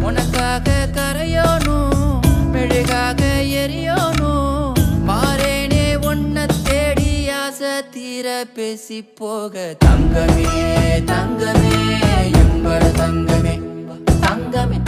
உனக்காக கரையோனும் மெழுகாக எரியோனும் மாறேனே உன்னை தேடி ஆசை தீர பேசி போக தங்கமே தங்கமே எம்பட தங்கமே தங்கமே